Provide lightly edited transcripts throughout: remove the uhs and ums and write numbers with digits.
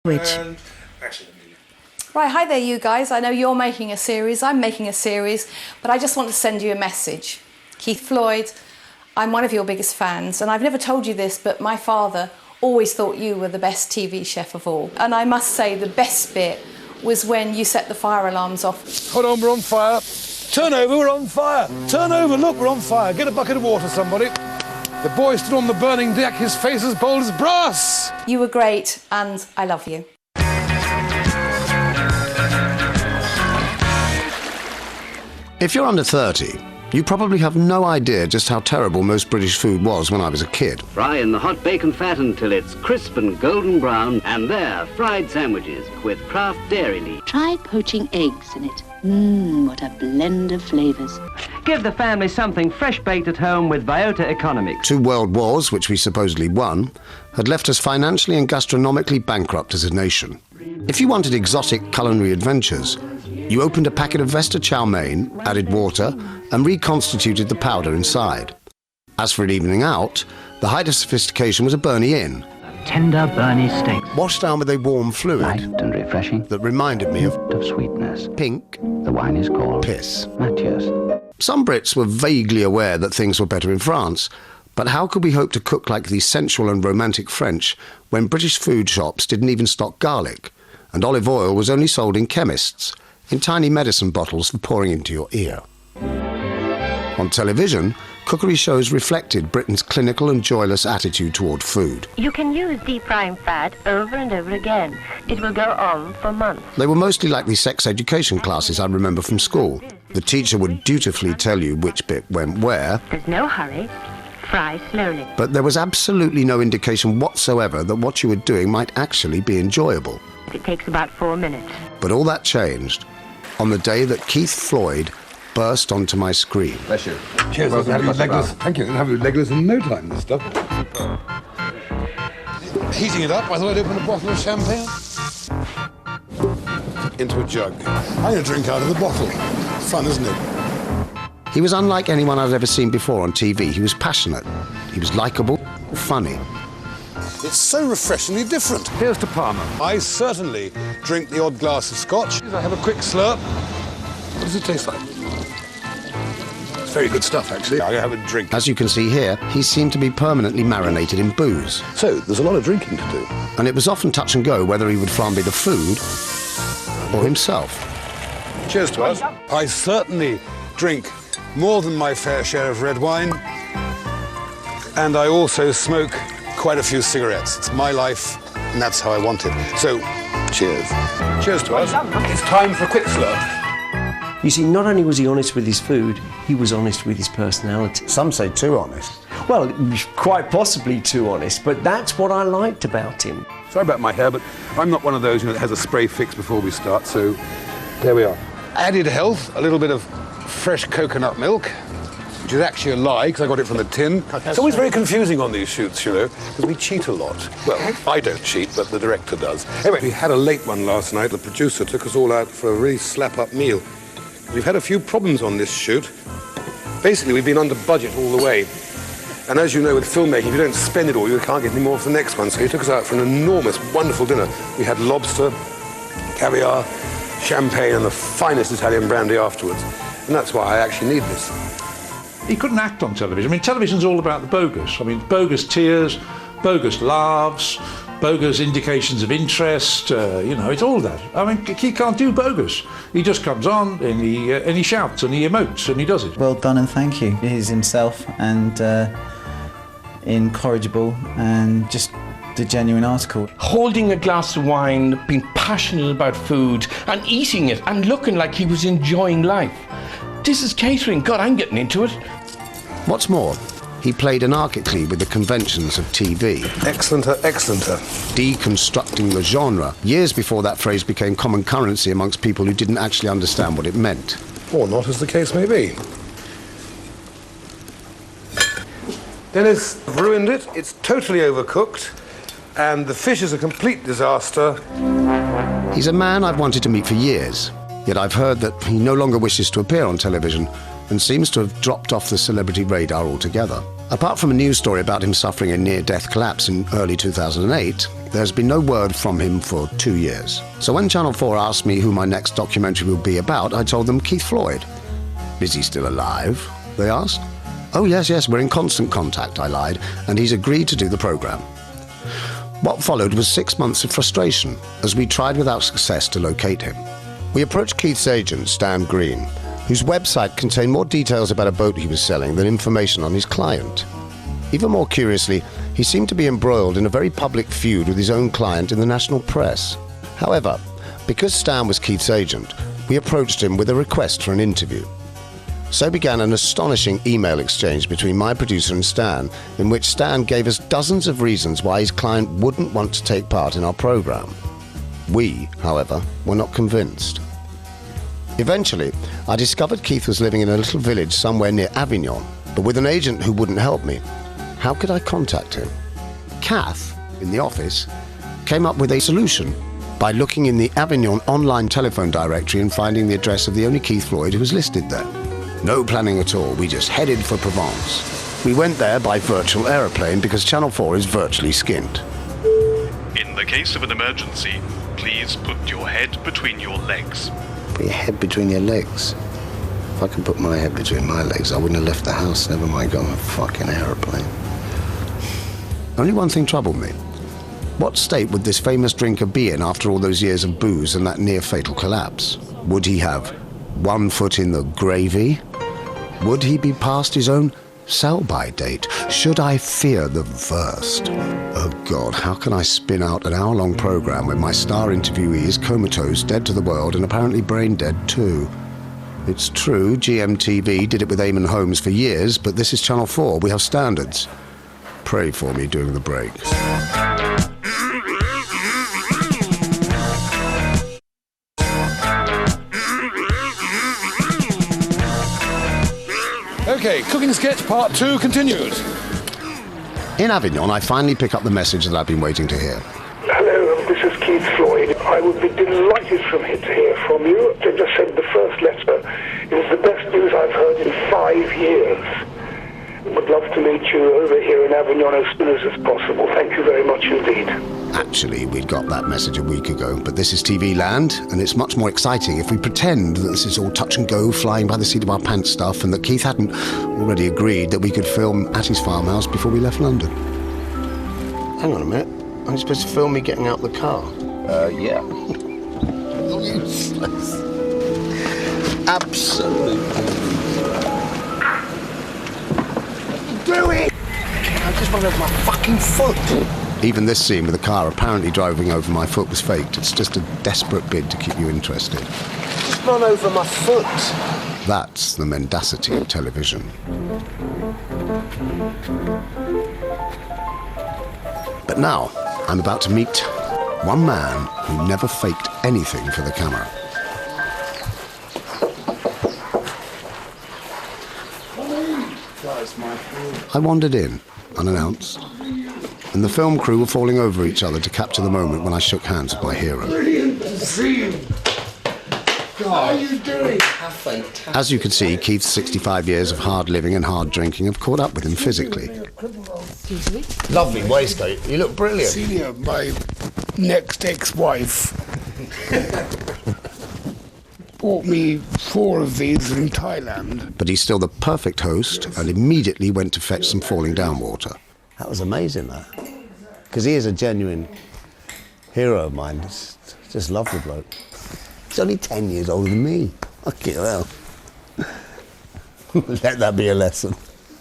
Which? Right, hi there you guys. I know you're making a series, I'm making a series, but I just want to send you a message. Keith Floyd, I'm one of your biggest fans, and I've never told you this, but my father always thought you were the best TV chef of all. And I must say the best bit was when you set the fire alarms off. Hold on, we're on fire. Turn over, we're on fire. Turn over, look, we're on fire. Get a bucket of water, somebody. The boy stood on the burning deck, his face as bold as brass. You were great, and I love you. If you're under 30, you probably have no idea just how terrible most British food was when I was a kid. Fry in the hot bacon fat until it's crisp and golden brown, and there, fried sandwiches with Kraft Dairy Leaf. Try poaching eggs in it. What a blend of flavours. Give the family something fresh baked at home with Viota Economics. 2 world wars, which we supposedly won, had left us financially and gastronomically bankrupt as a nation. If you wanted exotic culinary adventures, you opened a packet of Vesta chow mein, added water, and reconstituted the powder inside. As for an evening out, the height of sophistication was a Burney Inn. Tender Burney steaks. Washed down with a warm fluid Light and refreshing. that reminded me of Sweetness. pink The wine is called piss. Mathias. Some Brits were vaguely aware that things were better in France, but how could we hope to cook like the sensual and romantic French when British food shops didn't even stock garlic, and olive oil was only sold in chemists, in tiny medicine bottles for pouring into your ear? On television, cookery shows reflected Britain's clinical and joyless attitude toward food. You can use deep frying fat over and over again. It will go on for months. They were mostly like the sex education classes I remember from school. The teacher would dutifully tell you which bit went where. There's no hurry. Fry slowly. But there was absolutely no indication whatsoever that what you were doing might actually be enjoyable. It takes about 4 minutes. But all that changed on the day that Keith Floyd burst onto my screen. Bless you. Cheers. Well, have you legless. Thank you. Have you legless in no time, this stuff. Heating it up, I thought I'd open a bottle of champagne. Into a jug. I'm going to drink out of the bottle. Fun, isn't it? He was unlike anyone I'd ever seen before on TV. He was passionate. He was likeable, funny. It's so refreshingly different. Here's to Parma. I certainly drink the odd glass of scotch. I have a quick slurp. What does it taste like? It's very good stuff, actually. I have a drink. As you can see here, he seemed to be permanently marinated in booze. So, there's a lot of drinking to do. And it was often touch and go whether he would flambe the food or himself. Cheers to us. I certainly drink more than my fair share of red wine. And I also smoke quite a few cigarettes. It's my life, and that's how I want it. So, cheers. Cheers to us. It's time for a quick slurp. You see, not only was he honest with his food, he was honest with his personality. Some say too honest. Well, quite possibly too honest, but that's what I liked about him. Sorry about my hair, but I'm not one of those that has a spray fix before we start, so there we are. Added health, a little bit of fresh coconut milk, which is actually a lie, because I got it from the tin. It's always very confusing on these shoots, you know, because we cheat a lot. Well, I don't cheat, but the director does. Anyway, we had a late one last night. The producer took us all out for a really slap-up meal. We've had a few problems on this shoot. Basically, we've been under budget all the way. And as you know, with filmmaking, if you don't spend it all, you can't get any more for the next one. So he took us out for an enormous, wonderful dinner. We had lobster, caviar, champagne, and the finest Italian brandy afterwards. And that's why I actually need this. He couldn't act on television. I mean, television's all about the bogus. I mean, bogus tears, bogus laughs, bogus indications of interest, you know, it's all that. I mean, he can't do bogus. He just comes on and he shouts and he emotes and he does it. Well done and thank you. He's himself and incorrigible and just the genuine article. Holding a glass of wine, being passionate about food and eating it and looking like he was enjoying life. This is catering. God, I'm getting into it. What's more, he played anarchically with the conventions of TV. Excellenter, excellenter. Deconstructing the genre, years before that phrase became common currency amongst people who didn't actually understand what it meant. Or not, as the case may be. Dennis ruined it. It's totally overcooked. And the fish is a complete disaster. He's a man I've wanted to meet for years, yet I've heard that he no longer wishes to appear on television and seems to have dropped off the celebrity radar altogether. Apart from a news story about him suffering a near-death collapse in early 2008, there's been no word from him for 2 years. So when Channel 4 asked me who my next documentary will be about, I told them Keith Floyd. Is he still alive? They asked. Oh, yes, we're in constant contact, I lied, and he's agreed to do the programme. What followed was 6 months of frustration, as we tried without success to locate him. We approached Keith's agent, Stan Green, whose website contained more details about a boat he was selling than information on his client. Even more curiously, he seemed to be embroiled in a very public feud with his own client in the national press. However, because Stan was Keith's agent, we approached him with a request for an interview. So began an astonishing email exchange between my producer and Stan, in which Stan gave us dozens of reasons why his client wouldn't want to take part in our programme. We, however, were not convinced. Eventually, I discovered Keith was living in a little village somewhere near Avignon, but with an agent who wouldn't help me. How could I contact him? Kath, in the office, came up with a solution by looking in the Avignon online telephone directory and finding the address of the only Keith Floyd who was listed there. No planning at all, we just headed for Provence. We went there by virtual aeroplane because Channel 4 is virtually skint. In the case of an emergency, please put your head between your legs. Put your head between your legs? If I could put my head between my legs, I wouldn't have left the house, never mind going on a fucking aeroplane. Only one thing troubled me. What state would this famous drinker be in after all those years of booze and that near-fatal collapse? Would he have one foot in the gravy? Would he be past his own sell-by date? Should I fear the worst? Oh God, how can I spin out an hour-long programme when my star interviewee is comatose, dead to the world, and apparently brain-dead too? It's true, GMTV did it with Eamon Holmes for years, but this is Channel 4. We have standards. Pray for me during the break. Okay, cooking sketch part 2 continues. In Avignon, I finally pick up the message that I've been waiting to hear. Hello, this is Keith Floyd. I would be delighted to hear from you. I just sent the first letter. It is the best news I've heard in 5 years. Would love to meet you over here in Avignon as soon as possible. Thank you very much indeed. Actually, we'd got that message a week ago, but this is TV land, and it's much more exciting if we pretend that this is all touch and go, flying by the seat of our pants stuff, and that Keith hadn't already agreed that we could film at his farmhouse before we left London. Hang on a minute. Are you supposed to film me getting out the car? Yeah. Useless. Absolutely. Do it! I just want to have my fucking foot. Even this scene with the car apparently driving over my foot was faked. It's just a desperate bid to keep you interested. Just run over my foot. That's the mendacity of television. But now, I'm about to meet one man who never faked anything for the camera. I wandered in, unannounced, and the film crew were falling over each other to capture the moment when I shook hands with my hero. Brilliant to see you. How are you doing? As you can see, Keith's 65 years of hard living and hard drinking have caught up with him physically. Excuse me? Lovely waistcoat. You look brilliant. Celia, my next ex-wife, bought me 4 of these in Thailand. But he's still the perfect host and immediately went to fetch some falling down water. That was amazing, that. Because he is a genuine hero of mine. Just love the bloke. He's only 10 years older than me. Fucking hell. Let that be a lesson.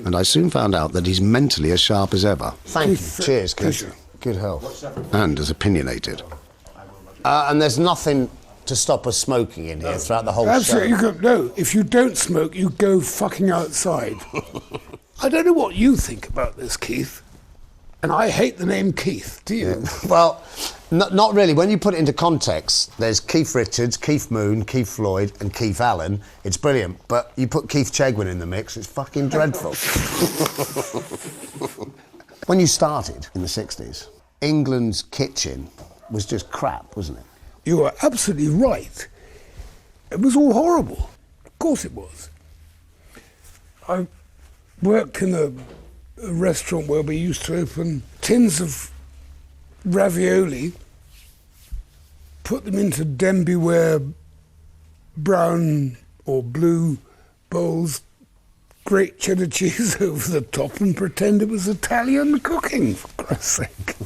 And I soon found out that he's mentally as sharp as ever. Thank you. Cheers, Keith. Good health. And as opinionated. And there's nothing to stop us smoking in here throughout the whole Absolutely. show. No, if you don't smoke, you go fucking outside. I don't know what you think about this, Keith. And I hate the name Keith, do you? Yeah. Well, not really. When you put it into context, there's Keith Richards, Keith Moon, Keith Floyd and Keith Allen. It's brilliant. But you put Keith Chegwin in the mix, it's fucking dreadful. When you started in the 60s, England's kitchen was just crap, wasn't it? You are absolutely right. It was all horrible. Of course it was. I worked in a restaurant where we used to open tins of ravioli, put them into Denby-ware brown or blue bowls, grate cheddar cheese over the top and pretend it was Italian cooking, for Christ's sake.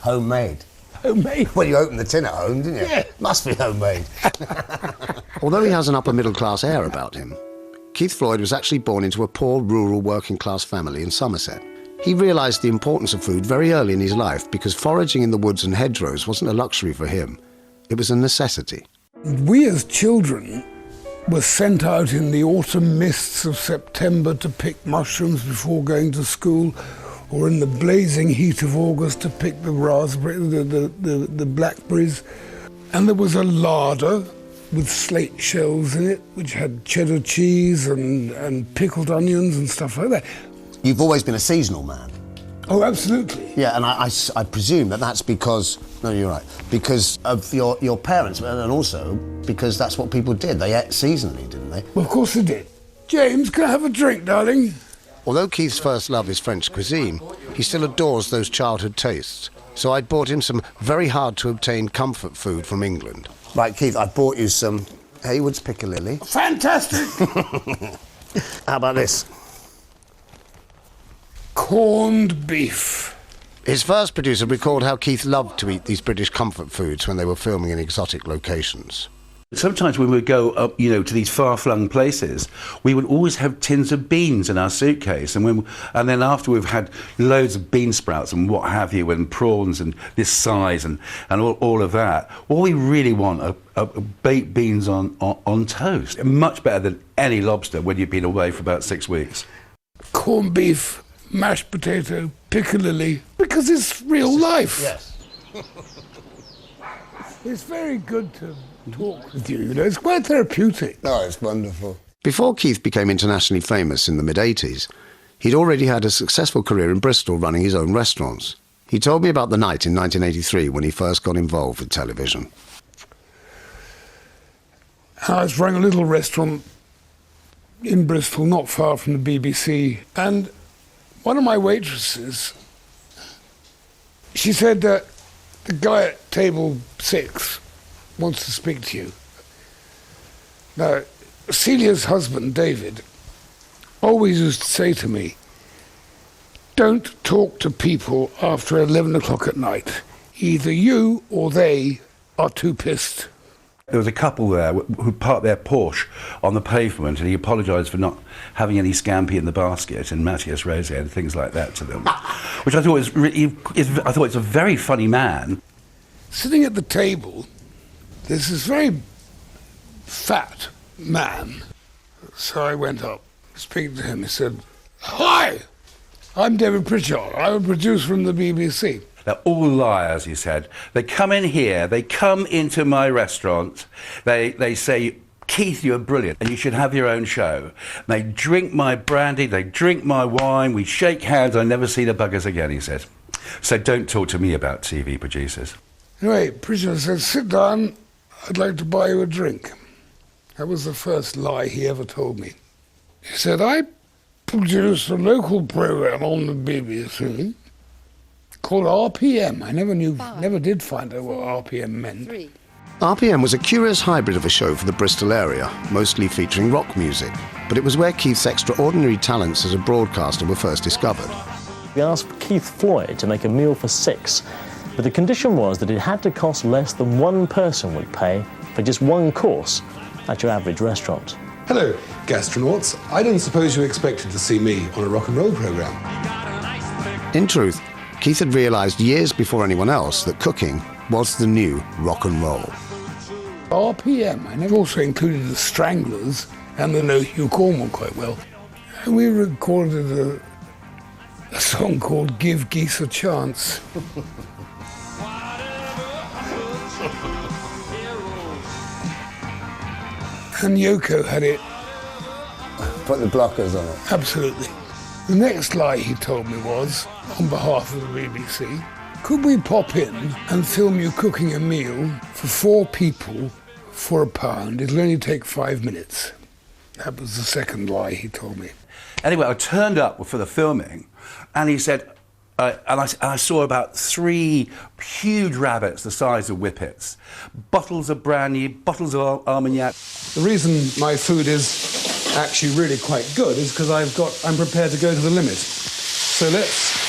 Homemade. Homemade. Well, you opened the tin at home, didn't you? Yeah. Must be homemade. Although he has an upper middle class air about him, Keith Floyd was actually born into a poor, rural, working class family in Somerset. He realised the importance of food very early in his life because foraging in the woods and hedgerows wasn't a luxury for him. It was a necessity. We as children were sent out in the autumn mists of September to pick mushrooms before going to school, or in the blazing heat of August to pick the the blackberries. And there was a larder with slate shells in it, which had cheddar cheese and pickled onions and stuff like that. You've always been a seasonal man. Oh, absolutely. Yeah, and I presume that's because, no, you're right, because of your parents, and also because that's what people did. They ate seasonally, didn't they? Well, of course they did. James, can I have a drink, darling? Although Keith's first love is French cuisine, he still adores those childhood tastes. So I'd bought him some very hard-to-obtain comfort food from England. Right, Keith, I bought you some Hayward's Piccalilli. Fantastic! How about this? Corned beef. His first producer recalled how Keith loved to eat these British comfort foods when they were filming in exotic locations. Sometimes when we would go up, to these far-flung places, we would always have tins of beans in our suitcase, and then after we've had loads of bean sprouts and what have you, and prawns and this size and all of that, all we really want are baked beans on toast. Much better than any lobster when you've been away for about 6 weeks. Corned beef, mashed potato, Piccalilli, because it's real life. Yes. It's very good to talk with you, it's quite therapeutic. Oh, it's wonderful. Before Keith became internationally famous in the mid-80s, he'd already had a successful career in Bristol running his own restaurants. He told me about the night in 1983 when he first got involved with television. I was running a little restaurant in Bristol, not far from the BBC, and one of my waitresses, she said, the guy at table 6 wants to speak to you. Now, Celia's husband, David, always used to say to me, don't talk to people after 11 o'clock at night. Either you or they are too pissed. There was a couple there who parked their Porsche on the pavement, and he apologised for not having any scampi in the basket and Matthias Rosé and things like that to them, which I thought was I thought it's a very funny man. Sitting at the table, there's this very fat man. So I went up, speaking to him. He said, "Hi, I'm David Pritchard. I'm a producer from the BBC." They're all liars, he said. They come in here, they come into my restaurant, they say, Keith, you're brilliant and you should have your own show. They drink my brandy, they drink my wine, we shake hands, I never see the buggers again, he said. So don't talk to me about TV producers. Anyway, Pritchard said, sit down, I'd like to buy you a drink. That was the first lie he ever told me. He said, I produced a local programme on the BBC called RPM. I never did find out what RPM meant. RPM was a curious hybrid of a show for the Bristol area, mostly featuring rock music. But it was where Keith's extraordinary talents as a broadcaster were first discovered. We asked Keith Floyd to make a meal for 6, but the condition was that it had to cost less than one person would pay for just one course at your average restaurant. Hello, gastronauts. I don't suppose you expected to see me on a rock and roll programme. In truth, Keith had realised years before anyone else that cooking was the new rock and roll. RPM, I never also included the Stranglers and the No Hugh Cornwall quite well. And we recorded a song called Give Geese a Chance. And Yoko had it. Put the blockers on it. Absolutely. The next lie he told me was, on behalf of the BBC, could we pop in and film you cooking a meal for 4 people for £1? It'll only take 5 minutes. That was the second lie he told me. Anyway, I turned up for the filming, And he said, and I saw about 3 huge rabbits the size of whippets, bottles of brandy, bottles of Armagnac. The reason my food is actually really quite good is because I'm prepared to go to the limit. So let's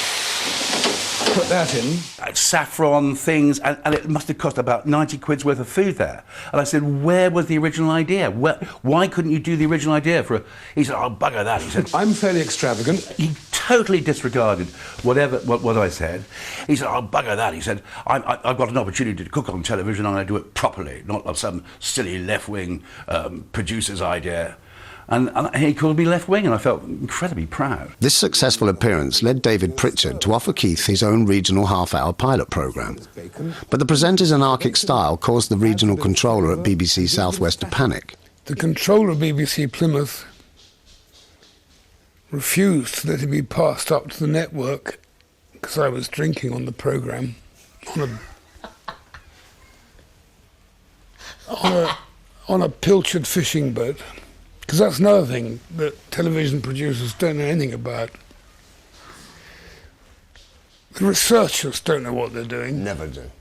put that in. Saffron things, and it must have cost about 90 quid's worth of food there. And I said, where was the original idea? Why couldn't you do the original idea for a... He said, oh, bugger that. He said, I'm fairly extravagant. He totally disregarded what I said. He said, oh, bugger that. He said, I've got an opportunity to cook on television, I'm going to do it properly, not some silly left-wing producer's idea. And he called me left-wing, and I felt incredibly proud. This successful appearance led David Pritchard to offer Keith his own regional half-hour pilot programme. But the presenter's anarchic style caused the regional controller at BBC South West to panic. The controller of BBC Plymouth refused to let it be passed up to the network because I was drinking on the programme on a pilchard fishing boat. Because that's another thing that television producers don't know anything about. The researchers don't know what they're doing. Never do.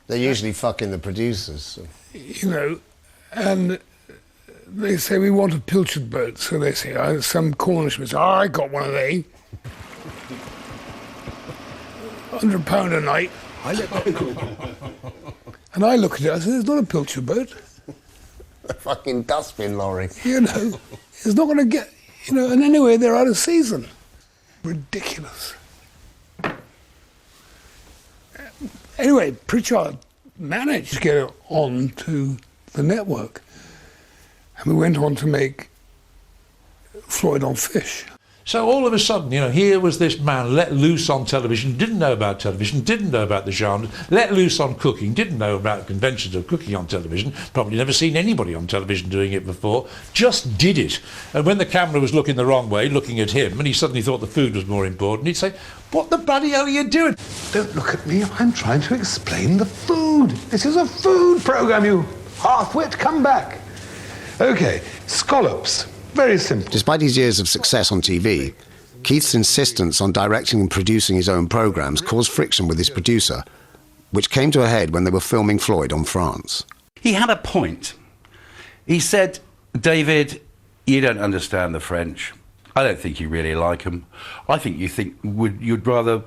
They're usually fucking the producers. So. You know, and they say, we want a pilchard boat. So they say, some Cornishman says, I got one of they. £100 a night. And I look at it, I say, it's not a pilchard boat. A fucking dustbin lorry. You know, it's not going to get, you know, and anyway, they're out of season. Ridiculous. Anyway, Pritchard managed to get it on to the network. And we went on to make Floyd on Fish. So all of a sudden, you know, here was this man let loose on television, didn't know about television, didn't know about the genre, let loose on cooking, didn't know about conventions of cooking on television, probably never seen anybody on television doing it before, just did it. And when the camera was looking the wrong way, looking at him, and he suddenly thought the food was more important, he'd say, what the bloody hell are you doing? Don't look at me, I'm trying to explain the food. This is a food programme, you half-wit, come back. OK, scallops. Very simple. Despite his years of success on TV, Keith's insistence on directing and producing his own programmes caused friction with his producer, which came to a head when they were filming Floyd on France. He had a point. He said, David, you don't understand the French. I don't think you really like them. I think you'd rather...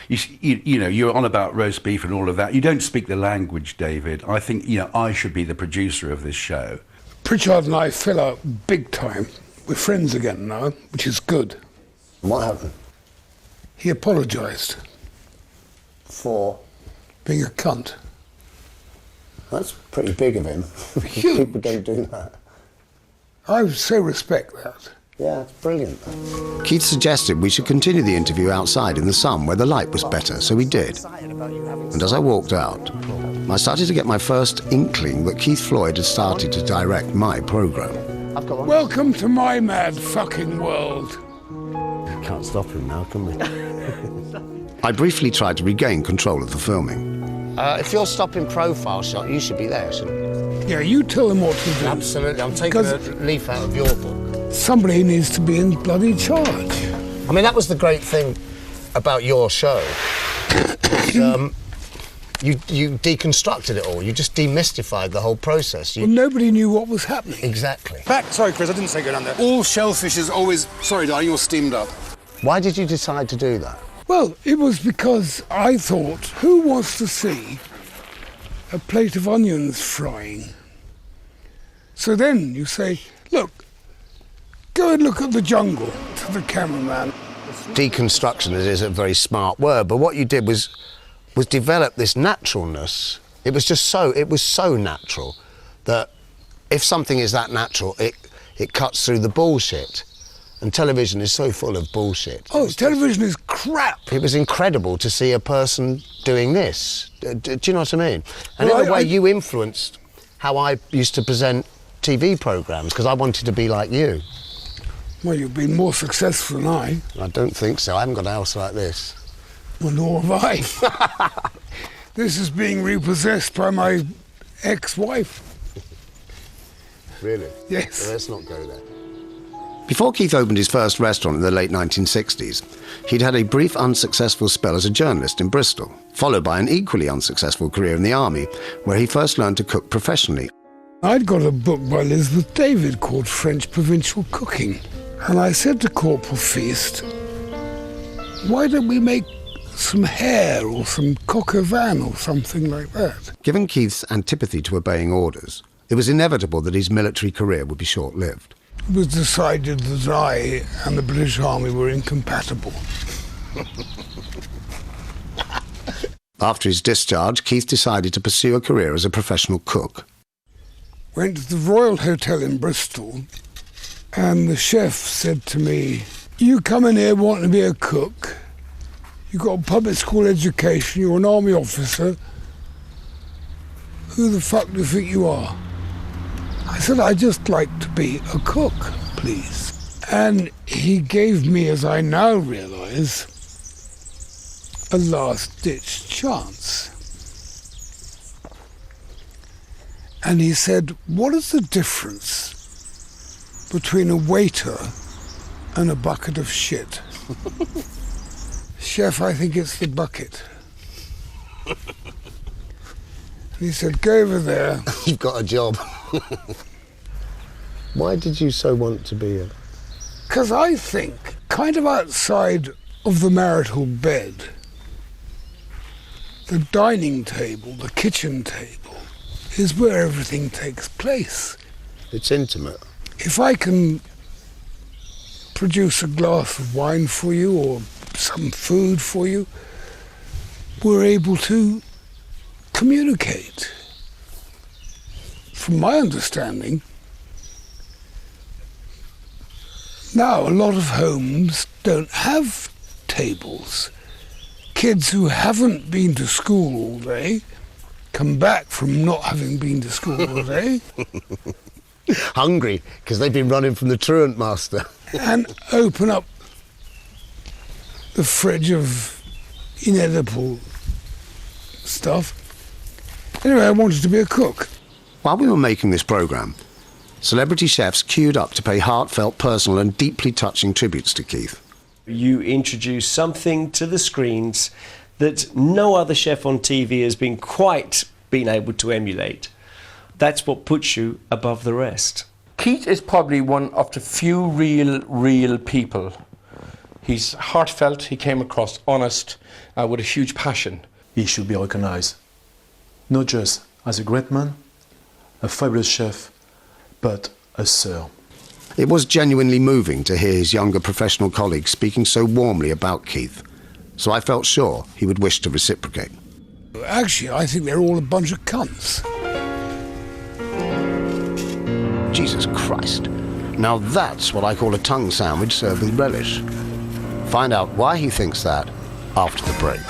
You know, you're on about roast beef and all of that. You don't speak the language, David. I think, you know, I should be the producer of this show. Pritchard and I fell out big time. We're friends again now, which is good. What happened? He apologised. For? Being a cunt. That's pretty big of him. Huge. People don't do that. I so respect that. Yeah, it's brilliant. Keith suggested we should continue the interview outside in the sun where the light was better, so we did. And as I walked out, I started to get my first inkling that Keith Floyd had started to direct my programme. Welcome to my mad fucking world. Can't stop him now, can we? I briefly tried to regain control of the filming. If you're stopping profile shot, you should be there, shouldn't you? Yeah, you tell them what to do. Absolutely, I'm taking a leaf out of your book. Somebody needs to be in bloody charge. I mean, that was the great thing about your show. You deconstructed it all. You just demystified the whole process. Well, nobody knew what was happening. Exactly. Sorry, Chris, I didn't say go down there. All shellfish is always... Sorry, darling, you're steamed up. Why did you decide to do that? Well, it was because I thought, who wants to see a plate of onions frying? So then you say, look, go and look at the jungle, to the cameraman. Deconstruction is a very smart word, but what you did was develop this naturalness. It was so natural that if something is that natural, it cuts through the bullshit. And television is so full of bullshit. Oh, television is crap. It was incredible to see a person doing this. Do you know what I mean? And in a way, you influenced how I used to present TV programmes, because I wanted to be like you. Well, you've been more successful than I. I don't think so. I haven't got a house like this. Well, nor have I. This is being repossessed by my ex-wife. Really? Yes. So let's not go there. Before Keith opened his first restaurant in the late 1960s, he'd had a brief unsuccessful spell as a journalist in Bristol, followed by an equally unsuccessful career in the army, where he first learned to cook professionally. I'd got a book by Elizabeth David called French Provincial Cooking, and I said to Corporal Feast, why don't we make some hare or some coq au vin or something like that? Given Keith's antipathy to obeying orders, it was inevitable that his military career would be short-lived. It was decided that I and the British Army were incompatible. After his discharge, Keith decided to pursue a career as a professional cook. Went to the Royal Hotel in Bristol, and the chef said to me, you come in here wanting to be a cook, you've got a public school education, you're an army officer, who the fuck do you think you are? I said, I'd just like to be a cook, please. And he gave me, as I now realise, a last-ditch chance. And he said, what is the difference between a waiter and a bucket of shit? Chef, I think it's the bucket. And he said, go over there. You've got a job. Why did you so want to be a... Because I think, kind of outside of the marital bed, the dining table, the kitchen table, is where everything takes place. It's intimate. If I can produce a glass of wine for you or some food for you, we're able to communicate. From my understanding, now a lot of homes don't have tables. Kids who haven't been to school all day come back from not having been to school all day. Hungry, because they've been running from the truant master. And open up the fridge of inedible stuff. Anyway, I wanted to be a cook. While we were making this programme, celebrity chefs queued up to pay heartfelt, personal and deeply touching tributes to Keith. You introduce something to the screens that no other chef on TV has been able to emulate. That's what puts you above the rest. Keith is probably one of the few real people. He's heartfelt, he came across honest, with a huge passion. He should be recognized, not just as a great man, a fabulous chef, but a sir. It was genuinely moving to hear his younger professional colleagues speaking so warmly about Keith, so I felt sure he would wish to reciprocate. Actually, I think they're all a bunch of cunts. Jesus Christ. Now that's what I call a tongue sandwich served with relish. Find out why he thinks that after the break.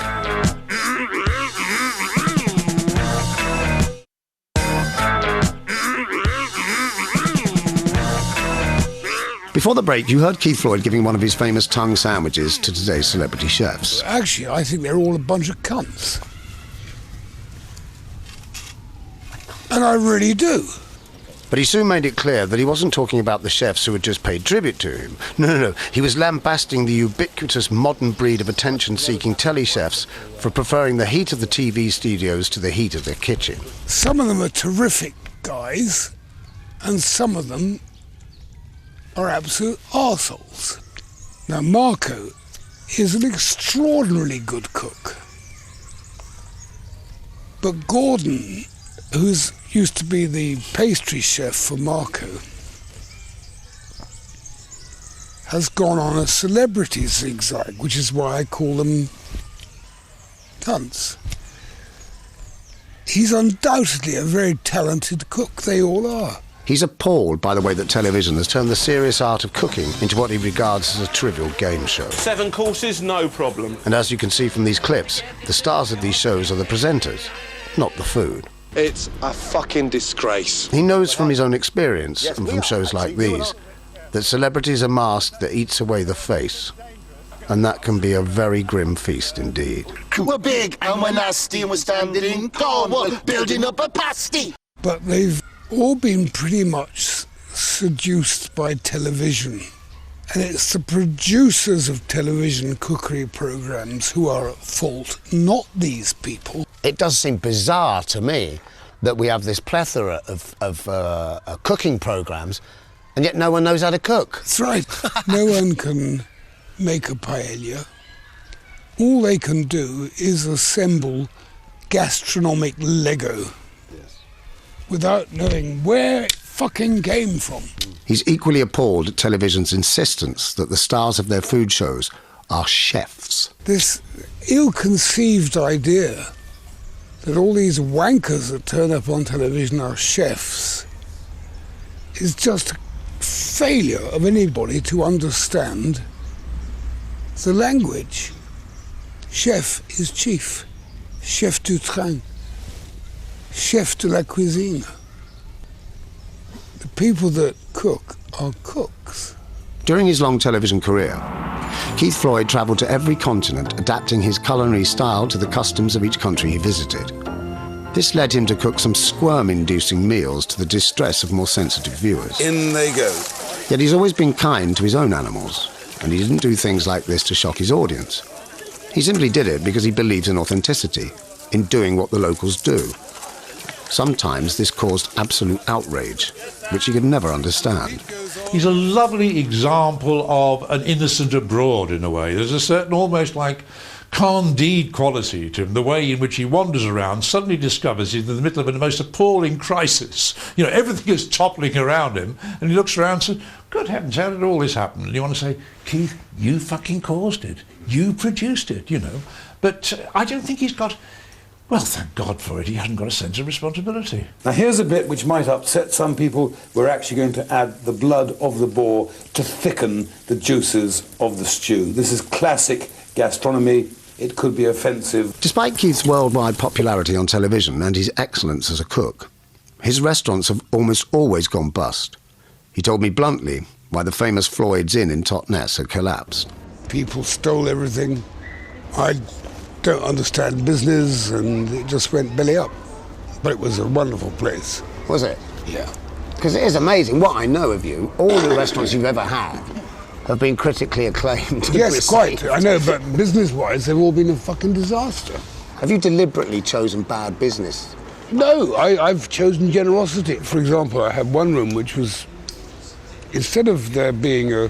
Before the break, you heard Keith Floyd giving one of his famous tongue sandwiches to today's celebrity chefs. Actually, I think they're all a bunch of cunts. And I really do. But he soon made it clear that he wasn't talking about the chefs who had just paid tribute to him. No. He was lambasting the ubiquitous modern breed of attention-seeking telechefs for preferring the heat of the TV studios to the heat of their kitchen. Some of them are terrific guys, and some of them are absolute arseholes. Now, Marco is an extraordinarily good cook. But Gordon, who's used to be the pastry chef for Marco, has gone on a celebrity zigzag, which is why I call them cunts. He's undoubtedly a very talented cook, they all are. He's appalled by the way that television has turned the serious art of cooking into what he regards as a trivial game show. 7 courses, no problem. And as you can see from these clips, the stars of these shows are the presenters, not the food. It's a fucking disgrace. He knows from his own experience, and from shows like these, that celebrities are masked that eats away the face. And that can be a very grim feast indeed. We're big and we're nasty and we're standing in Cornwall, building up a pasty. But they've all been pretty much seduced by television. And it's the producers of television cookery programmes who are at fault, not these people. It does seem bizarre to me that we have this plethora of cooking programmes, and yet no one knows how to cook. That's right. No one can make a paella. All they can do is assemble gastronomic Lego without knowing where it fucking came from. He's equally appalled at television's insistence that the stars of their food shows are chefs. This ill-conceived idea that all these wankers that turn up on television are chefs is just a failure of anybody to understand the language. Chef is chief, chef du train, chef de la cuisine. The people that cook are cooks. During his long television career, Keith Floyd travelled to every continent, adapting his culinary style to the customs of each country he visited. This led him to cook some squirm-inducing meals to the distress of more sensitive viewers. In they go. Yet he's always been kind to his own animals, and he didn't do things like this to shock his audience. He simply did it because he believes in authenticity, in doing what the locals do. Sometimes this caused absolute outrage, which he could never understand. He's a lovely example of an innocent abroad, in a way. There's a certain almost like Candide quality to him, the way in which he wanders around, suddenly discovers he's in the middle of a most appalling crisis. You know, everything is toppling around him, and he looks around and says, good heavens, how did all this happen? And you want to say, Keith, you fucking caused it. You produced it, you know. But I don't think he's got... Well, thank God for it. He hasn't got a sense of responsibility. Now, here's a bit which might upset some people. We're actually going to add the blood of the boar to thicken the juices of the stew. This is classic gastronomy. It could be offensive. Despite Keith's worldwide popularity on television and his excellence as a cook, his restaurants have almost always gone bust. He told me bluntly why the famous Floyds Inn in Totnes had collapsed. People stole everything. I don't understand business, and it just went belly up. But it was a wonderful place. Was it? Yeah. Because it is amazing what I know of you. All the restaurants you've ever had have been critically acclaimed. Yes, quite. I know, but business-wise, they've all been a fucking disaster. Have you deliberately chosen bad business? No, I've chosen generosity. For example, I had one room which was, instead of there being a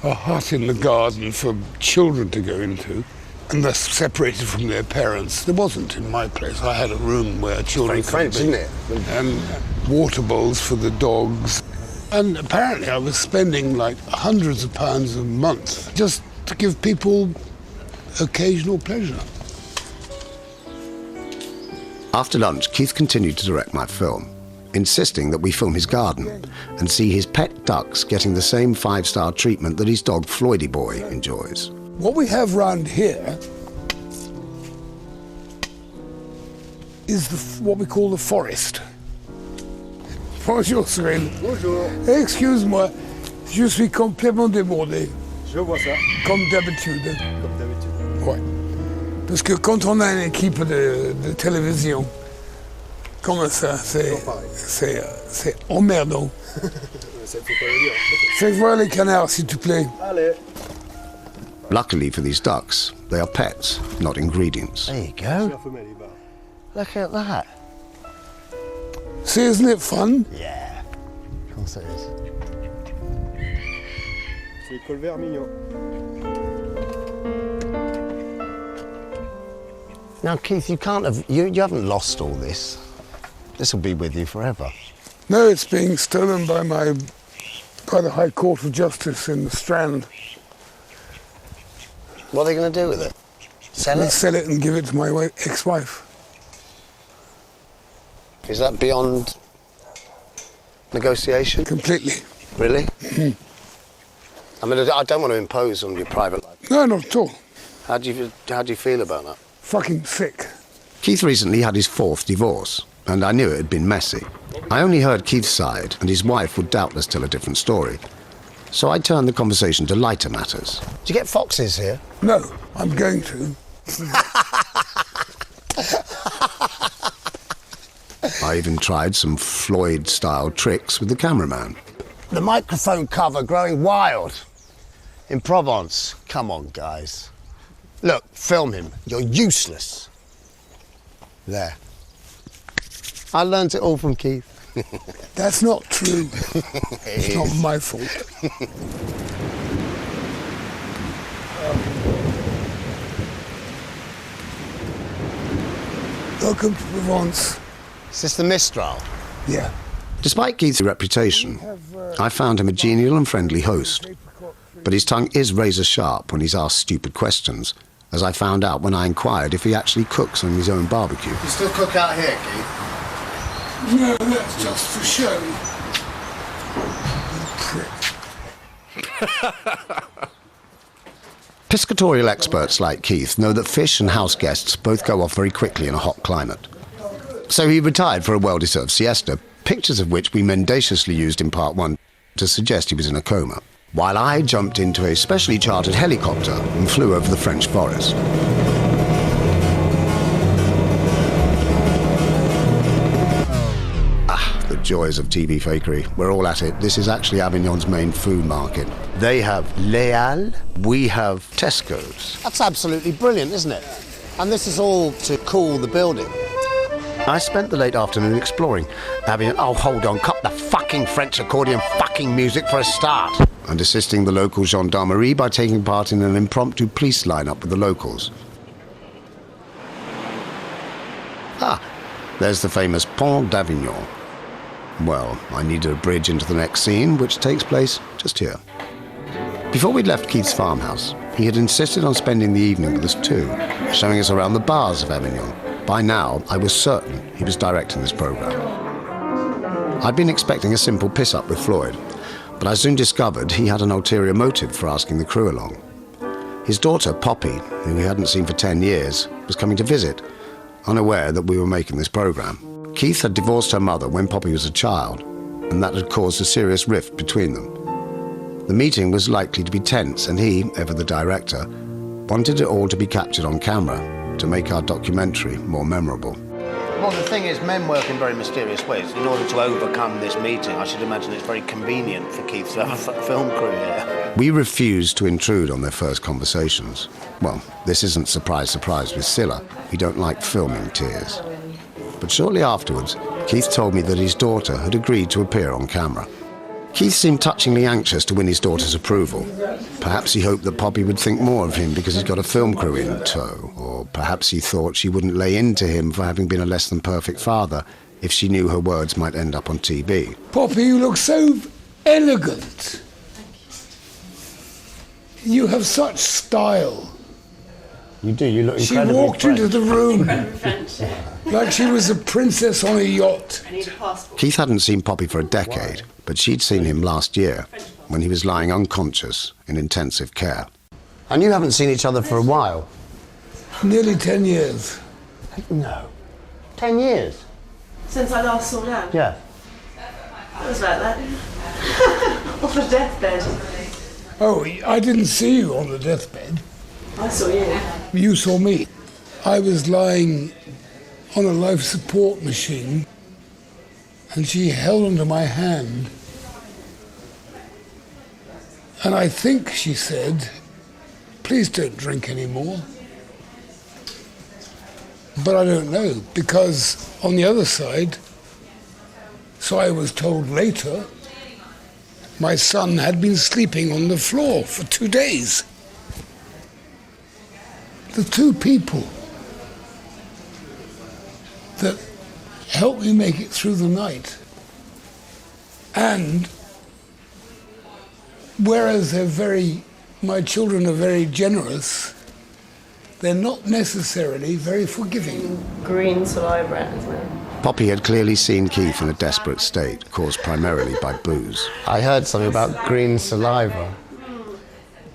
hut in the garden for children to go into, and thus separated from their parents, there wasn't in my place. I had a room where children could be. Isn't it? And water bowls for the dogs. And apparently I was spending like hundreds of pounds a month just to give people occasional pleasure. After lunch, Keith continued to direct my film, insisting that we film his garden and see his pet ducks getting the same 5-star treatment that his dog Floydy Boy enjoys. What we have round here is what we call the forest. Bonjour, Cyril. Bonjour. Excuse-moi, je suis complètement débordé. Je vois ça. Comme d'habitude. Comme d'habitude. Ouais. Parce que quand on a une équipe de télévision, comme ça, c'est emmerdant. Ça, faut pas le dire. Fais voir les canards, s'il te plaît. Allez. Luckily for these ducks, they are pets, not ingredients. There you go. Look at that. See, isn't it fun? Yeah. Of course it is. C'est colvert mignon. Now, Keith, you can't have... You haven't lost all this. This will be with you forever. No, it's being stolen by the High Court of Justice in the Strand. What are they going to do with it? Sell it? Sell it and give it to my ex-wife. Is that beyond negotiation? Completely. Really? I mean, I don't want to impose on your private life. No, not at all. How do you feel about that? Fucking sick. Keith recently had his 4th divorce, and I knew it had been messy. I only heard Keith's side, and his wife would doubtless tell a different story. So I turned the conversation to lighter matters. Do you get foxes here? No, I'm going to. I even tried some Floyd-style tricks with the cameraman. The microphone cover growing wild. In Provence. Come on, guys. Look, film him. You're useless. There. I learnt it all from Keith. That's not true. It's not my fault. Welcome to Provence. Is this the Mistral? Yeah. Despite Keith's reputation, I found him a genial and friendly host. But his tongue is razor sharp when he's asked stupid questions, as I found out when I inquired if he actually cooks on his own barbecue. You still cook out here, Keith? No, that's just for show. Piscatorial experts like Keith know that fish and house guests both go off very quickly in a hot climate. So he retired for a well-deserved siesta, pictures of which we mendaciously used in part 1 to suggest he was in a coma, while I jumped into a specially chartered helicopter and flew over the French forest. The joys of TV fakery. We're all at it. This is actually Avignon's main food market. They have Léal, we have Tesco's. That's absolutely brilliant, isn't it? And this is all to cool the building. I spent the late afternoon exploring Avignon. Oh, hold on, cut the fucking French accordion fucking music for a start. And assisting the local gendarmerie by taking part in an impromptu police lineup with the locals. Ah, there's the famous Pont d'Avignon. Well, I needed a bridge into the next scene, which takes place just here. Before we'd left Keith's farmhouse, he had insisted on spending the evening with us too, showing us around the bars of Avignon. By now, I was certain he was directing this program. I'd been expecting a simple piss-up with Floyd, but I soon discovered he had an ulterior motive for asking the crew along. His daughter, Poppy, who he hadn't seen for 10 years, was coming to visit, unaware that we were making this program. Keith had divorced her mother when Poppy was a child, and that had caused a serious rift between them. The meeting was likely to be tense, and he, ever the director, wanted it all to be captured on camera to make our documentary more memorable. Well, the thing is, men work in very mysterious ways. In order to overcome this meeting, I should imagine it's very convenient for Keith to have a film crew here. We refused to intrude on their first conversations. Well, this isn't surprise, surprise with Scylla. We don't like filming tears. But shortly afterwards, Keith told me that his daughter had agreed to appear on camera. Keith seemed touchingly anxious to win his daughter's approval. Perhaps he hoped that Poppy would think more of him because he's got a film crew in tow, or perhaps he thought she wouldn't lay into him for having been a less than perfect father if she knew her words might end up on TV. Poppy, you look so elegant. You have such style. You do, you look She incredibly walked French. into the room like she was a princess on a yacht. Keith hadn't seen Poppy for a decade, but she'd seen him last year when he was lying unconscious in intensive care. And you haven't seen each other for a while? Nearly 10 years. No. 10 years? Since I last saw Dad? Yeah. It was like that. Off the deathbed. Oh, I didn't see you on the deathbed. I saw you. You saw me. I was lying on a life support machine and she held onto my hand. And I think she said, "Please don't drink anymore." But I don't know, because on the other side, so I was told later, my son had been sleeping on the floor for 2 days. The two people that helped me make it through the night, and whereas my children are very generous, they're not necessarily very forgiving. Green saliva, isn't it? Poppy had clearly seen Keith in a desperate state, caused primarily by booze. I heard something about green saliva.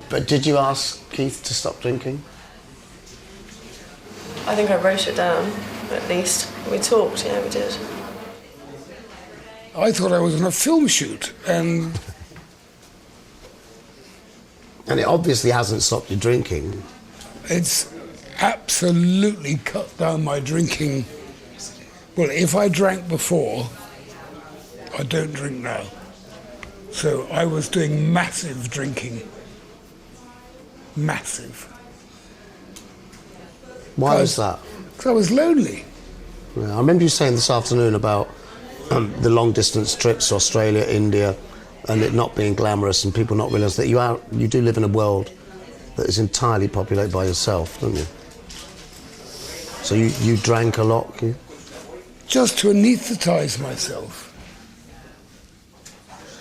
But did you ask Keith to stop drinking? I think I wrote it down, at least. We talked, yeah, we did. I thought I was on a film shoot, and it obviously hasn't stopped you drinking. It's absolutely cut down my drinking. Well, if I drank before, I don't drink now. So I was doing massive drinking. massive. Why was that? Because I was lonely. Yeah, I remember you saying this afternoon about the long-distance trips to Australia, India, and it not being glamorous and people not realise that you do live in a world that is entirely populated by yourself, don't you? So you drank a lot, Keith? Just to anaesthetise myself.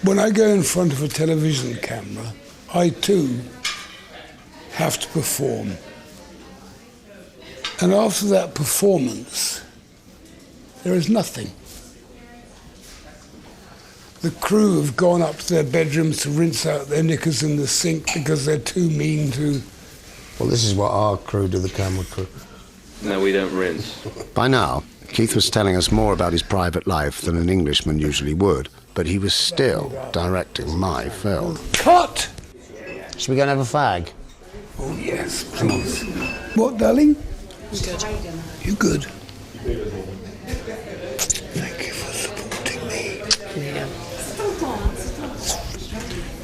When I go in front of a television camera, I too have to perform. And after that performance, there is nothing. The crew have gone up to their bedrooms to rinse out their knickers in the sink because they're too mean to... Well, this is what our crew do, the camera crew. No, we don't rinse. By now, Keith was telling us more about his private life than an Englishman usually would, but he was still directing my film. Cut! Should we go and have a fag? Oh, yes, please. What, darling? Good. You good? Thank you for supporting me. Yeah.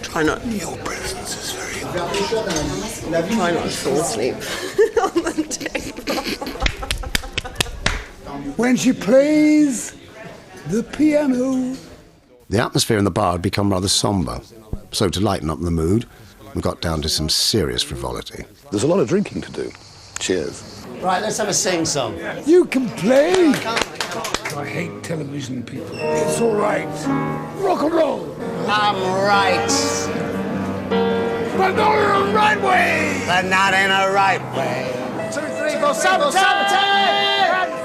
Try not... Your presence is very important. Try not to fall asleep on the table. When she plays the piano. The atmosphere in the bar had become rather sombre, so to lighten up the mood, we got down to some serious frivolity. There's a lot of drinking to do. Cheers. Right, let's have a sing-song. You can play. I hate television people. It's all right. Rock and roll. I'm right. But not in a right way. But not in a right way. 2, 3, 4, sabotage!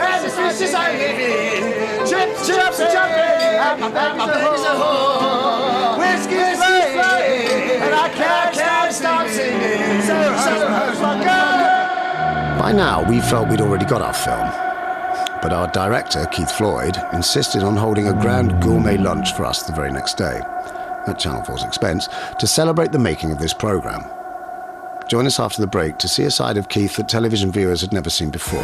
And the fishes I live in. Chips, chips, jumping. And my baby's a whore. Whiskey's flowing. And I can't stop singing. So hurts my girl. By now, we felt we'd already got our film. But our director, Keith Floyd, insisted on holding a grand gourmet lunch for us the very next day, at Channel 4's expense, to celebrate the making of this programme. Join us after the break to see a side of Keith that television viewers had never seen before.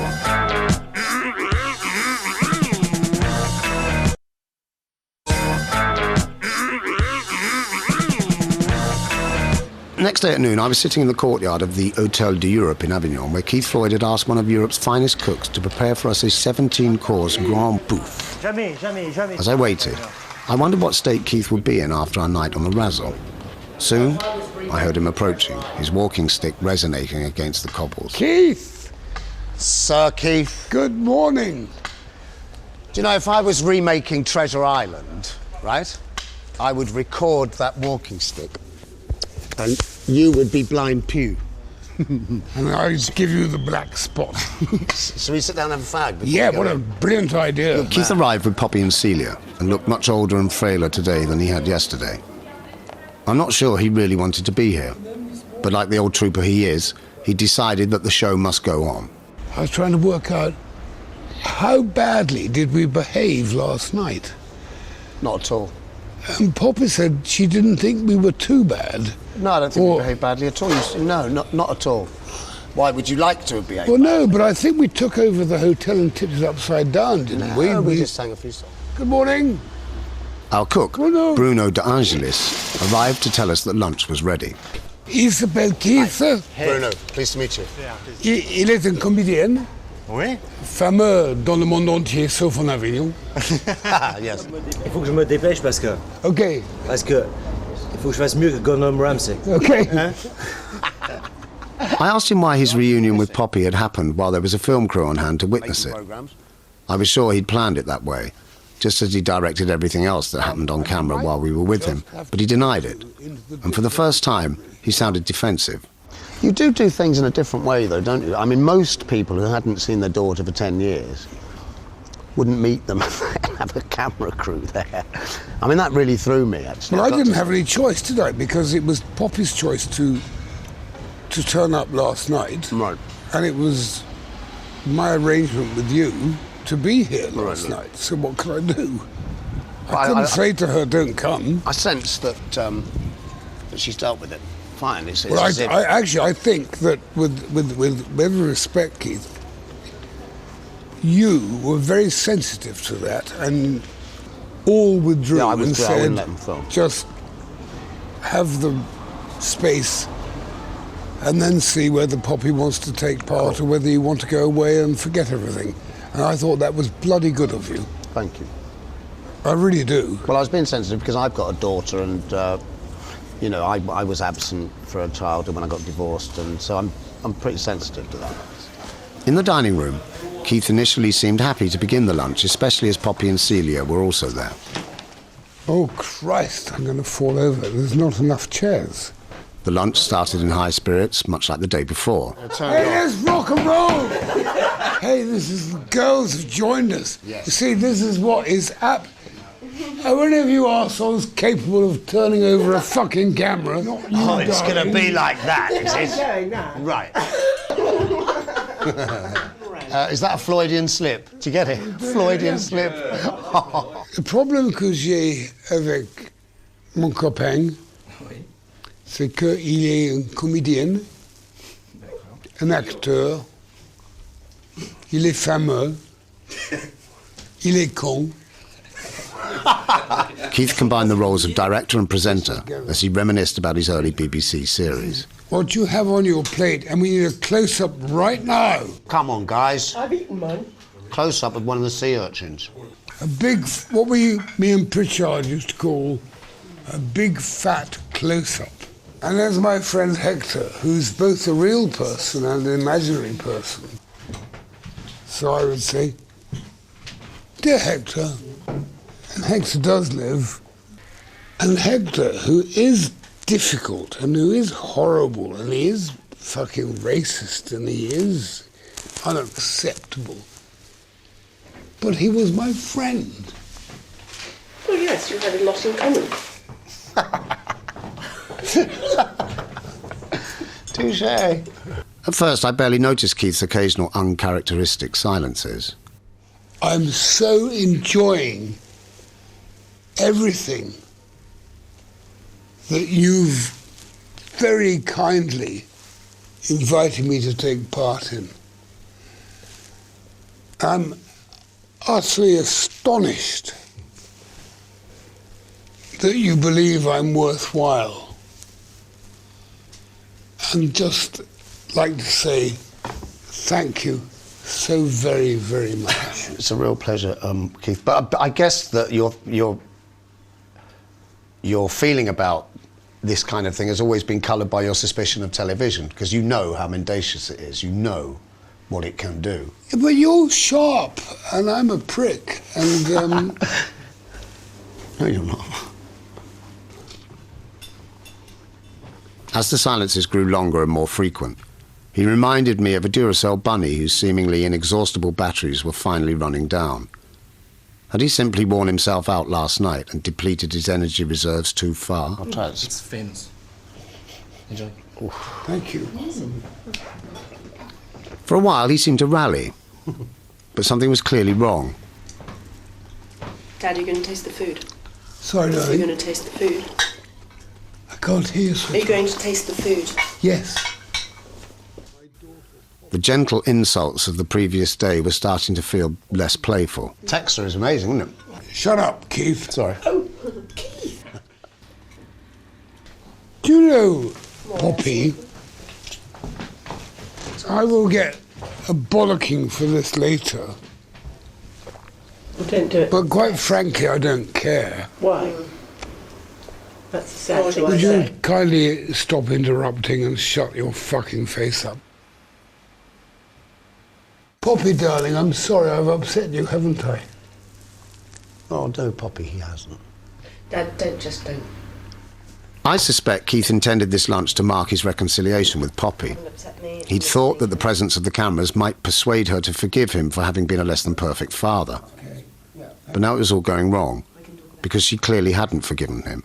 The next day at noon, I was sitting in the courtyard of the Hôtel de Europe in Avignon, where Keith Floyd had asked one of Europe's finest cooks to prepare for us a 17-course Grand Bouffe. As I waited, I wondered what state Keith would be in after our night on the razzle. Soon, I heard him approaching, his walking stick resonating against the cobbles. Keith! Sir Keith. Good morning. Do you know, if I was remaking Treasure Island, right, I would record that walking stick. And you would be Blind Pew. And I'd give you the black spot. Shall we sit down and have a fag? Yeah, what a brilliant idea. Keith arrived with Poppy and Celia and looked much older and frailer today than he had yesterday. I'm not sure he really wanted to be here, but like the old trooper he is, he decided that the show must go on. I was trying to work out how badly did we behave last night. Not at all. And Poppy said she didn't think we were too bad. No, I don't think we behaved badly at all. No, not at all. Why would you like to have behaved Well, badly? no, but I think we took over the hotel and tipped it upside down, didn't we? No, we just sang a few songs. Good morning. Our cook, Bruno De Angelis, arrived to tell us that lunch was ready. Il s'appelle Keith. Bruno, pleased to meet you. Il est un comédien. Oui. Fameux dans le monde entier, sauf en Avignon. Yes. Il faut que je me dépêche parce que... OK. Parce que... Il faut que je fasse mieux que Gordon Ramsay. OK. I asked him why his reunion with Poppy had happened while there was a film crew on hand to witness it. I was sure he'd planned it that way, just as he directed everything else that happened on camera while we were with him, but he denied it. And for the first time, he sounded defensive. You do things in a different way, though, don't you? I mean, most people who hadn't seen their daughter for 10 years wouldn't meet them and have a camera crew there. I mean, that really threw me, actually. Well, I didn't have any choice, did I? Because it was Poppy's choice to turn up last night. Right. And it was my arrangement with you to be here last night. So what could I do? I couldn't say to her, don't come. I sense that she's dealt with it. Fine. It's well, as if... I think that with respect, Keith, you were very sensitive to that and all withdrew and said, just have the space and then see whether Poppy wants to take part or whether you want to go away and forget everything. And I thought that was bloody good of you. Thank you. I really do. Well, I was being sensitive because I've got a daughter and, you know, I was absent for a childhood when I got divorced, and so I'm pretty sensitive to that. In the dining room, Keith initially seemed happy to begin the lunch, especially as Poppy and Celia were also there. Oh, Christ, I'm going to fall over. There's not enough chairs. The lunch started in high spirits, much like the day before. Hey, let's rock and roll! Hey, this is the girls have joined us. Yes. You see, this is what is up. Are any of you arseholes capable of turning over a fucking camera? Not you, Oh, it's going to darling. be like that, is it? Right. Is that a Floydian slip? Do you get it? Floydian slip. Le problème que j'ai avec mon copain, c'est qu'il est un comédien, un acteur, il est fameux, il est con. Keith combined the roles of director and presenter as he reminisced about his early BBC series. What you have on your plate, and we need a close-up right now. Come on, guys. I've eaten mine. Close-up of one of the sea urchins. A big, what me and Pritchard used to call a big fat close-up. And there's my friend Hector, who's both a real person and an imaginary person. So I would say, dear Hector, and Hector does live, and Hector, who is difficult and who is horrible and he is fucking racist and he is unacceptable, but he was my friend. Oh yes, you had a lot in common. Touche. At first, I barely noticed Keith's occasional uncharacteristic silences. I'm so enjoying everything that you've very kindly invited me to take part in. I'm utterly astonished that you believe I'm worthwhile. And just like to say thank you so very, very much. It's a real pleasure, Keith. But I guess that your feeling about this kind of thing has always been coloured by your suspicion of television, because you know how mendacious it is. You know what it can do. Yeah, but you're sharp, and I'm a prick, and No, you're not. As the silences grew longer and more frequent, he reminded me of a Duracell bunny whose seemingly inexhaustible batteries were finally running down. Had he simply worn himself out last night and depleted his energy reserves too far? I'll try this. It's Finn's. Enjoy. Thank you. For a while, he seemed to rally, but something was clearly wrong. Dad, are you going to taste the food? Sorry, Are you darling. going to taste the food? I can't hear you. Are you going to taste the food? Yes. The gentle insults of the previous day were starting to feel less playful. Texture is amazing, isn't it? Shut up, Keith. Sorry. Oh, Keith. Do you know, Poppy, I will get a bollocking for this later. Well, don't do it. But quite frankly, I don't care. Why? That's a sad thing to Would you say. kindly stop interrupting and shut your fucking face up? Poppy, darling, I'm sorry I've upset you, haven't I? Oh, no, Poppy, he hasn't. Dad, don't. I suspect Keith intended this lunch to mark his reconciliation with Poppy. He'd thought that the presence of the cameras might persuade her to forgive him for having been a less than perfect father. But now it was all going wrong, because she clearly hadn't forgiven him.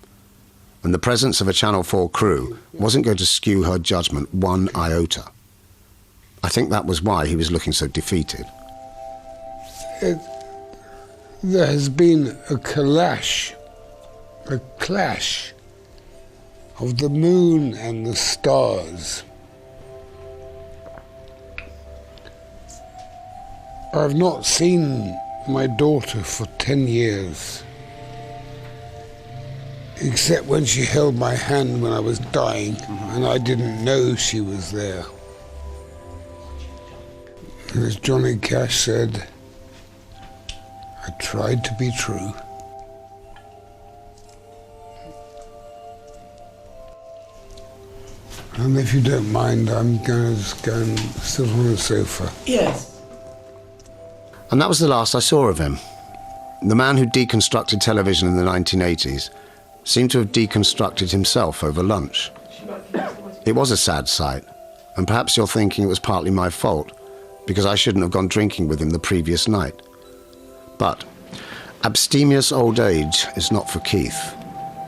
And the presence of a Channel 4 crew wasn't going to skew her judgment one iota. I think that was why he was looking so defeated. There has been a clash of the moon and the stars. I've not seen my daughter for 10 years. Except when she held my hand when I was dying, and I didn't know she was there. And as Johnny Cash said, I tried to be true. And if you don't mind, I'm going to just go and sit on the sofa. Yes. And that was the last I saw of him. The man who deconstructed television in the 1980s seemed to have deconstructed himself over lunch. It was a sad sight, and perhaps you're thinking it was partly my fault, because I shouldn't have gone drinking with him the previous night. But abstemious old age is not for Keith,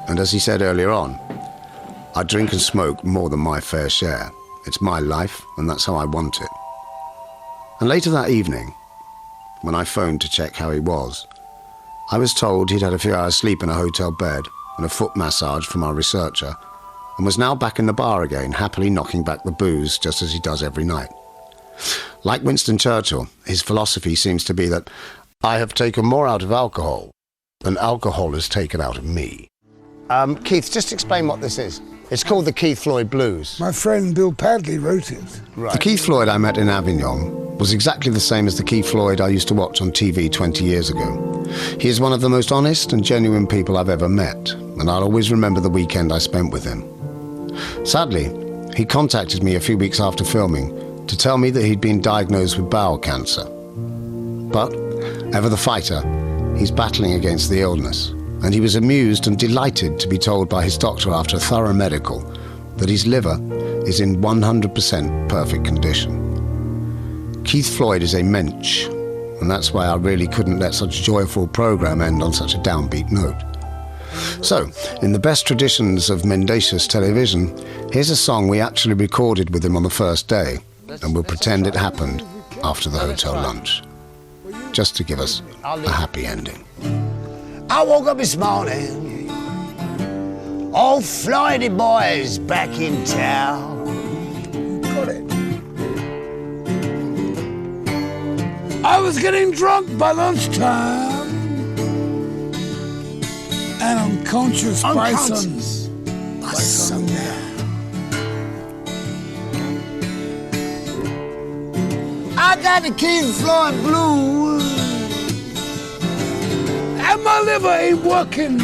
and as he said earlier on, I drink and smoke more than my fair share. It's my life, and that's how I want it. And later that evening, when I phoned to check how he was, I was told he'd had a few hours sleep in a hotel bed and a foot massage from our researcher, and was now back in the bar again, happily knocking back the booze just as he does every night. Like Winston Churchill, his philosophy seems to be that I have taken more out of alcohol than alcohol has taken out of me. Keith, just explain what this is. It's called the Keith Floyd Blues. My friend Bill Padley wrote it. Right. The Keith Floyd I met in Avignon was exactly the same as the Keith Floyd I used to watch on TV 20 years ago. He is one of the most honest and genuine people I've ever met, and I'll always remember the weekend I spent with him. Sadly, he contacted me a few weeks after filming to tell me that he'd been diagnosed with bowel cancer. But, ever the fighter, he's battling against the illness, and he was amused and delighted to be told by his doctor after a thorough medical that his liver is in 100% perfect condition. Keith Floyd is a mensch, and that's why I really couldn't let such a joyful programme end on such a downbeat note. So, in the best traditions of mendacious television, here's a song we actually recorded with him on the first day, and we'll pretend it happened after the hotel lunch, just to give us a happy ending. I woke up this morning, all Floydy boys back in town. Got it. I was getting drunk by lunchtime and unconscious by sundown. I got the Keith Floyd blues, and my liver ain't working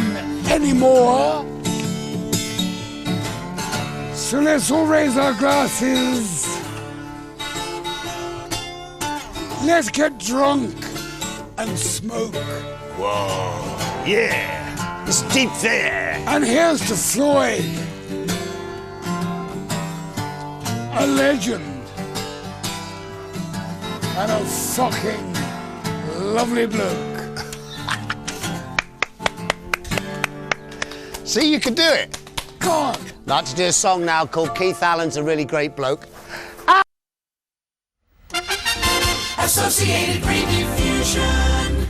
anymore. So let's all raise our glasses. Let's get drunk and smoke. Whoa, yeah, it's deep there. And here's to Floyd, a legend and a fucking lovely bloke. See, you can do it. Go on. I'd like to do a song now called Keith Allen's a Really Great Bloke. Associated Rediffusion.